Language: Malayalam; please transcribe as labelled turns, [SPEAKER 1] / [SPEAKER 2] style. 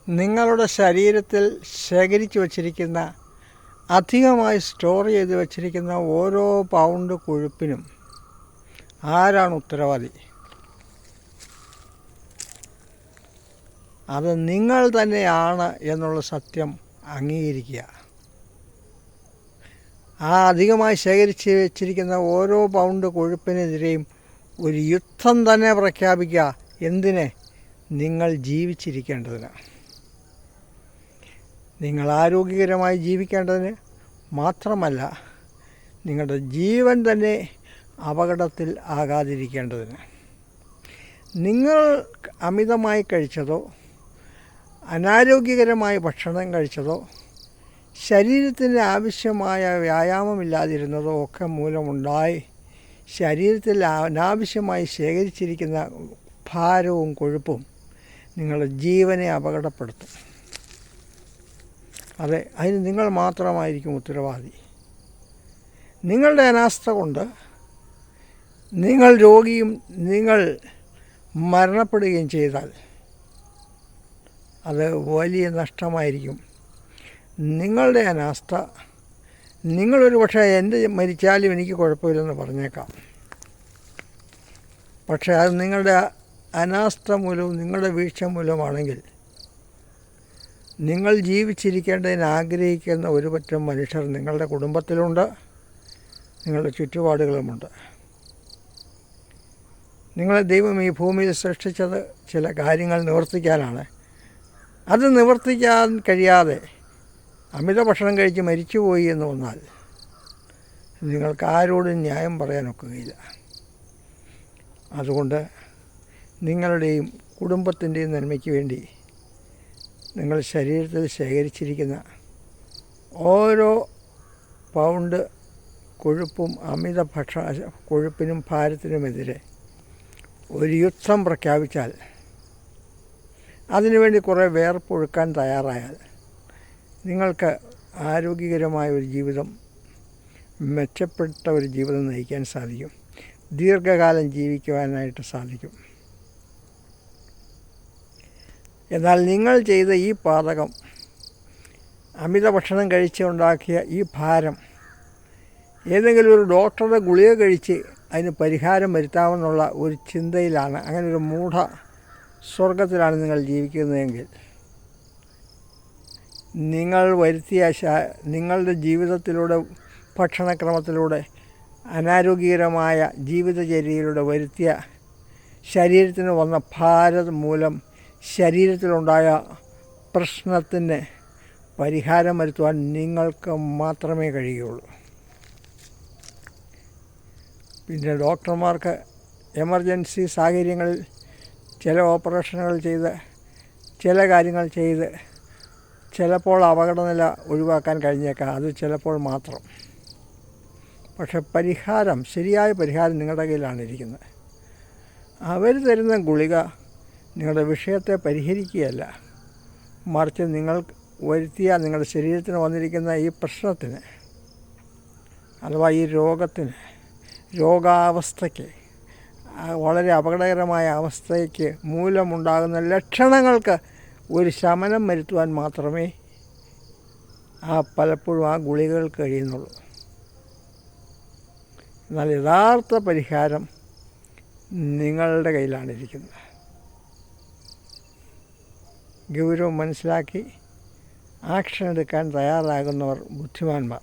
[SPEAKER 1] നിങ്ങളുടെ ശരീരത്തിൽ ശേഖരിച്ചു വച്ചിരിക്കുന്ന, അധികമായി സ്റ്റോർ ചെയ്ത് വച്ചിരിക്കുന്ന ഓരോ പൗണ്ട് കൊഴുപ്പിനും ആരാണ് ഉത്തരവാദി? അത് നിങ്ങൾ തന്നെയാണ് എന്നുള്ള സത്യം അംഗീകരിക്കുക. ആ അധികമായി ശേഖരിച്ച് വച്ചിരിക്കുന്ന ഓരോ പൗണ്ട് കൊഴുപ്പിനെതിരെയും ഒരു യുദ്ധം തന്നെ പ്രഖ്യാപിക്കുക. എന്തിന്? നിങ്ങൾ ജീവിച്ചിരിക്കേണ്ടതിന്, നിങ്ങൾ ആരോഗ്യകരമായി ജീവിക്കേണ്ടതിന് മാത്രമല്ല, നിങ്ങളുടെ ജീവൻ തന്നെ അപകടത്തിൽ ആകാതിരിക്കേണ്ടതിന്. നിങ്ങൾ അമിതമായി കഴിച്ചതോ അനാരോഗ്യകരമായ ഭക്ഷണം കഴിച്ചതോ ശരീരത്തിന് ആവശ്യമായ വ്യായാമമില്ലാതിരുന്നതോ ഒക്കെ മൂലമുണ്ടായി ശരീരത്തിൽ അനാവശ്യമായി ശേഖരിച്ചിരിക്കുന്ന ഭാരവും കൊഴുപ്പും നിങ്ങളുടെ ജീവനെ അപകടപ്പെടുത്തും. അതെ, അതിന് നിങ്ങൾ മാത്രമായിരിക്കും ഉത്തരവാദി. നിങ്ങളുടെ അനാസ്ഥ കൊണ്ട് നിങ്ങൾ രോഗിയും നിങ്ങൾ മരണപ്പെടുകയും ചെയ്താൽ അത് വലിയ നഷ്ടമായിരിക്കും. നിങ്ങളുടെ അനാസ്ഥ, നിങ്ങളൊരു പക്ഷേ എൻ്റെ മരിച്ചാലും എനിക്ക് കുഴപ്പമില്ലെന്ന് പറഞ്ഞേക്കാം, പക്ഷേ അത് നിങ്ങളുടെ അനാസ്ഥ മൂലവും നിങ്ങളുടെ വീഴ്ച മൂലമാണെങ്കിൽ നിങ്ങൾ ജീവിച്ചിരിക്കേണ്ടതിന് ആഗ്രഹിക്കുന്ന ഒരു പറ്റം മനുഷ്യർ നിങ്ങളുടെ കുടുംബത്തിലുണ്ട്, നിങ്ങളുടെ ചുറ്റുപാടുകളുമുണ്ട്. നിങ്ങളെ ദൈവം ഈ ഭൂമിയിൽ സൃഷ്ടിച്ചത് ചില കാര്യങ്ങൾ നിവർത്തിക്കാനാണ്. അത് നിവർത്തിക്കാൻ കഴിയാതെ അമിത ഭക്ഷണം കഴിച്ച് മരിച്ചുപോയി എന്ന് വന്നാൽ നിങ്ങൾക്ക് ആരോടും ന്യായം പറയാനൊക്കുകയില്ല. അതുകൊണ്ട് നിങ്ങളുടെയും കുടുംബത്തിൻ്റെയും നന്മയ്ക്ക് വേണ്ടി നിങ്ങൾ ശരീരത്തിൽ ശേഖരിച്ചിരിക്കുന്ന ഓരോ പൗണ്ട് കൊഴുപ്പും അമിത കൊഴുപ്പിനും ഭാരത്തിനുമെതിരെ ഒരു യുദ്ധം പ്രഖ്യാപിച്ചാൽ, അതിനുവേണ്ടി കുറേ വേർപ്പൊഴുക്കാൻ തയ്യാറായാൽ നിങ്ങൾക്ക് ആരോഗ്യകരമായ ഒരു ജീവിതം, മെച്ചപ്പെട്ട ഒരു ജീവിതം നയിക്കാൻ സാധിക്കും. ദീർഘകാലം ജീവിക്കുവാനായിട്ട് സാധിക്കും. എന്നാൽ നിങ്ങൾ ചെയ്ത ഈ പാതകം, അമിത ഭക്ഷണം കഴിച്ചുണ്ടാക്കിയ ഈ ഭാരം, ഏതെങ്കിലും ഒരു ഡോക്ടറുടെ ഗുളിക കഴിച്ച് അതിന് പരിഹാരം വരുത്താമെന്നുള്ള ഒരു ചിന്തയിലാണ്, അങ്ങനെ ഒരു മൂഢ സ്വർഗത്തിലാണ് നിങ്ങൾ ജീവിക്കുന്നതെങ്കിൽ, നിങ്ങൾ വരുത്തിയ നിങ്ങളുടെ ജീവിതത്തിലൂടെ, ഭക്ഷണക്രമത്തിലൂടെ, അനാരോഗ്യകരമായ ജീവിതചര്യയിലൂടെ വരുത്തിയ ശരീരത്തിന് വന്ന ഭാരം മൂലം ശരീരത്തിലുണ്ടായ പ്രശ്നത്തിന് പരിഹാരം വരുത്തുവാൻ നിങ്ങൾക്ക് മാത്രമേ കഴിയുകയുള്ളൂ. പിന്നെ ഡോക്ടർമാർക്ക് എമർജൻസി സാഹചര്യങ്ങളിൽ ചില ഓപ്പറേഷനുകൾ ചെയ്ത്, ചില കാര്യങ്ങൾ ചെയ്ത് ചിലപ്പോൾ അപകടനില ഒഴിവാക്കാൻ കഴിഞ്ഞേക്കാം. അത് ചിലപ്പോൾ മാത്രം. പക്ഷെ പരിഹാരം, ശരിയായ പരിഹാരം നിങ്ങളുടെ കയ്യിലാണ് ഇരിക്കുന്നത്. അവർ തരുന്ന ഗുളിക നിങ്ങളുടെ വിഷയത്തെ പരിഹരിക്കുകയല്ല, മറിച്ച് നിങ്ങൾ വരുത്തിയ നിങ്ങളുടെ ശരീരത്തിന് വന്നിരിക്കുന്ന ഈ പ്രശ്നത്തിന്, അഥവാ ഈ രോഗാവസ്ഥയ്ക്ക്, വളരെ അപകടകരമായ അവസ്ഥയ്ക്ക് മൂലമുണ്ടാകുന്ന ലക്ഷണങ്ങൾക്ക് ഒരു ശമനം വരുത്തുവാൻ മാത്രമേ പലപ്പോഴും ആ ഗുളികകൾക്ക് കഴിയുന്നുള്ളൂ. എന്നാൽ യഥാർത്ഥ പരിഹാരം നിങ്ങളുടെ കയ്യിലാണ് ഇരിക്കുന്നത്. ഗൗരവം മനസ്സിലാക്കി ആക്ഷൻ എടുക്കാൻ തയ്യാറാകുന്നവർ ബുദ്ധിമാന്മാർ.